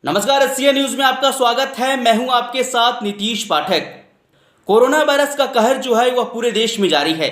नमस्कार, SCN news में आपका स्वागत है। मैं हूं आपके साथ नीतीश पाठक। कोरोना वायरस का कहर जो है वह पूरे देश में जारी है।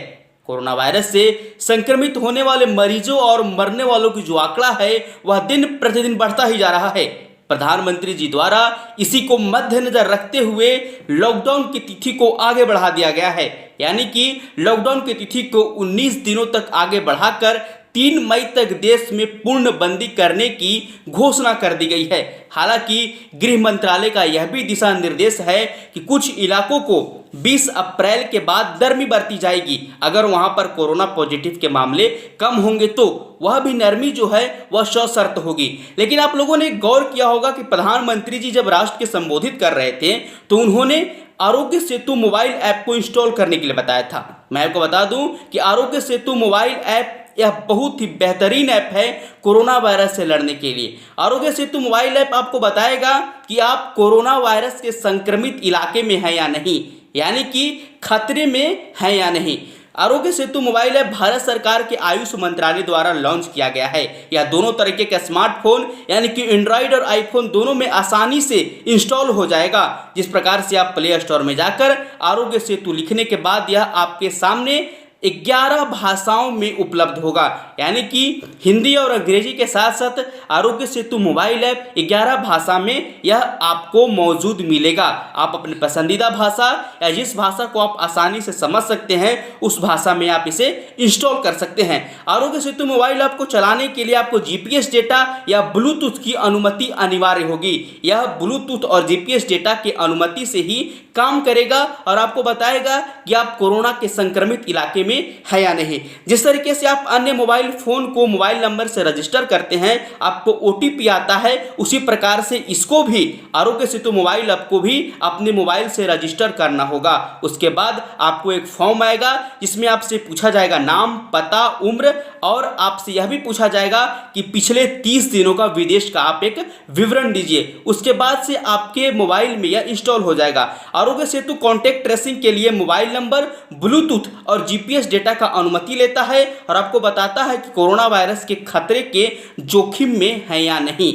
कोरोना वायरस से संक्रमित होने वाले मरीजों और मरने वालों की जो आंकड़ा है वह दिन प्रतिदिन बढ़ता ही जा रहा है। प्रधानमंत्री जी द्वारा इसी को मद्देनजर रखते हुए लॉकडाउन की तिथि को आगे बढ़ा दिया गया है, यानी कि लॉकडाउन की तिथि को 19 दिनों तक आगे बढ़ाकर 3 मई तक देश में पूर्णबंदी करने की घोषणा कर दी गई है। हालांकि गृह मंत्रालय का यह भी दिशा निर्देश है कि कुछ इलाकों को 20 अप्रैल के बाद नरमी बरती जाएगी। अगर वहां पर कोरोना पॉजिटिव के मामले कम होंगे तो वह भी नरमी जो है वह सशर्त होगी। लेकिन आप लोगों ने गौर किया होगा कि प्रधानमंत्री जी जब राष्ट्र के संबोधित कर रहे थे तो उन्होंने आरोग्य सेतु मोबाइल ऐप को इंस्टॉल करने के लिए बताया था। मैं आपको बता दूं कि आरोग्य सेतु मोबाइल ऐप यह बहुत ही बेहतरीन ऐप है कोरोना वायरस से लड़ने के लिए। आरोग्य सेतु मोबाइल ऐप आपको बताएगा कि आप कोरोना वायरस के संक्रमित इलाके में हैं या नहीं, यानी कि खतरे में हैं या नहीं। आरोग्य सेतु मोबाइल ऐप भारत सरकार के आयुष मंत्रालय द्वारा लॉन्च किया गया है। यह दोनों तरीके के स्मार्टफोन यानी कि एंड्रॉइड और आईफोन दोनों में आसानी से इंस्टॉल हो जाएगा। जिस प्रकार से आप प्ले स्टोर में जाकर आरोग्य सेतु लिखने के बाद यह आपके सामने 11 भाषाओं में उपलब्ध होगा, यानी कि हिंदी और अंग्रेजी के साथ साथ आरोग्य सेतु मोबाइल ऐप 11 भाषा में यह आपको मौजूद मिलेगा। आप अपनी पसंदीदा भाषा या जिस भाषा को आप आसानी से समझ सकते हैं उस भाषा में आप इसे इंस्टॉल कर सकते हैं। आरोग्य सेतु मोबाइल ऐप को चलाने के लिए आपको जीपीएस डेटा या ब्लूटूथ की अनुमति अनिवार्य होगी। यह ब्लूटूथ और जीपीएस डेटा की अनुमति से ही काम करेगा और आपको बताएगा कि आप कोरोना के संक्रमित इलाके में है या नहीं। जिस तरीके से आप अन्य मोबाइल फोन को मोबाइल नंबर से रजिस्टर करते हैं, आपको ओटीपी आता है, उसी प्रकार से इसको भी आरोग्य सेतु मोबाइल ऐप को भी अपने मोबाइल से रजिस्टर करना होगा। उसके बाद आपको एक फॉर्म आएगा जिसमें आपसे पूछा जाएगा नाम, पता, उम्र और आपसे यह भी पूछा जाएगा कि पिछले 30 दिनों का विदेश का आप एक विवरण दीजिए। उसके बाद से आपके मोबाइल में यह इंस्टॉल हो जाएगा। आरोग्य सेतु कॉन्टैक्ट ट्रेसिंग के लिए मोबाइल नंबर, ब्लूटूथ और जीपीएस डेटा का अनुमति लेता है और आपको बताता है कि कोरोना वायरस के खतरे के जोखिम में है या नहीं।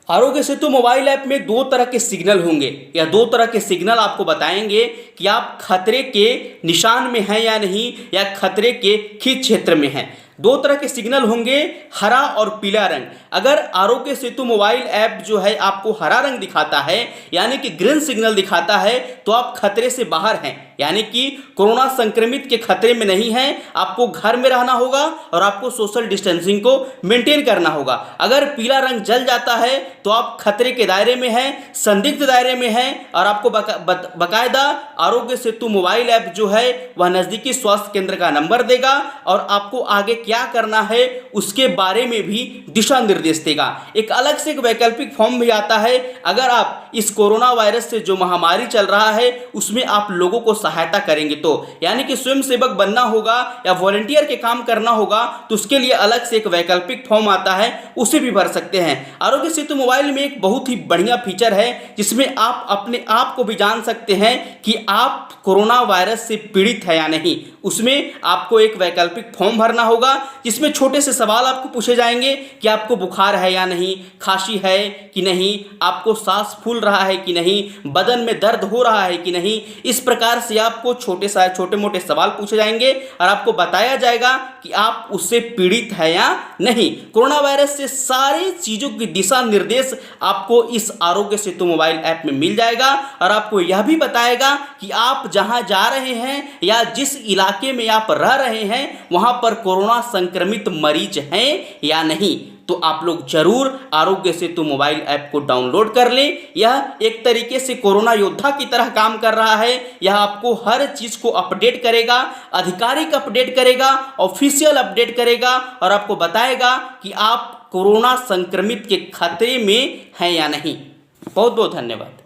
आरोग्य सेतु मोबाइल ऐप में 2 तरह के सिग्नल होंगे। यह 2 तरह के सिग्नल आपको बताएंगे कि आप खतरे के निशान में हैं या नहीं या खतरे के किस क्षेत्र में हैं। 2 तरह के सिग्नल होंगे, हरा और पीला रंग। अगर आरोग्य सेतु मोबाइल ऐप जो है आपको हरा रंग दिखाता है यानी कि ग्रीन सिग्नल दिखाता है तो आप खतरे से बाहर हैं, यानी कि कोरोना संक्रमित के खतरे में नहीं हैं। आपको घर में रहना होगा और आपको सोशल डिस्टेंसिंग को मेंटेन करना होगा। अगर पीला रंग जल जाता है तो आप खतरे के दायरे में हैं, संदिग्ध दायरे में हैं और आपको बाकायदा आरोग्य सेतु मोबाइल ऐप जो है वह नज़दीकी स्वास्थ्य केंद्र का नंबर देगा और आपको आगे क्या करना है उसके बारे में भी दिशा निर्देश देगा। एक अलग से एक वैकल्पिक फॉर्म भी आता है। अगर आप इस कोरोना वायरस से जो महामारी चल रहा है उसमें आप लोगों को सहायता करेंगे तो, यानी कि स्वयं सेवक बनना होगा या वॉलंटियर के काम करना होगा तो उसके लिए अलग से एक वैकल्पिक फॉर्म आता है, उसे भी भर सकते हैं। आरोग्य सेतु मोबाइल में एक बहुत ही बढ़िया फीचर है जिसमें आप अपने आप को भी जान सकते हैं कि आप कोरोना वायरस से पीड़ित है या नहीं। उसमें आपको एक वैकल्पिक फॉर्म भरना होगा जिसमें छोटे से सवाल आपको पूछे जाएंगे कि आपको बुखार है या नहीं, खांसी है कि नहीं, आपको सांस फूल रहा है कि नहीं, बदन में दर्द हो रहा है कि नहीं। इस प्रकार से आपको छोटे मोटे सवाल पूछे जाएंगे और आपको बताया जाएगा कि आप उससे पीड़ित है या नहीं। कोरोना वायरस से सारी चीज़ों की दिशा निर्देश आपको इस आरोग्य सेतु मोबाइल ऐप में मिल जाएगा और आपको यह भी बताएगा कि आप जहां जा रहे हैं या जिस इलाके में आप रह रहे हैं वहां पर कोरोना संक्रमित मरीज हैं या नहीं। तो आप लोग जरूर आरोग्य सेतु मोबाइल ऐप को डाउनलोड कर लें। यह एक तरीके से कोरोना योद्धा की तरह काम कर रहा है। यह आपको हर चीज़ को अपडेट करेगा, आधिकारिक अपडेट करेगा, ऑफिशियल अपडेट करेगा और आपको बताएगा कि आप कोरोना संक्रमित के खतरे में हैं या नहीं। बहुत बहुत धन्यवाद।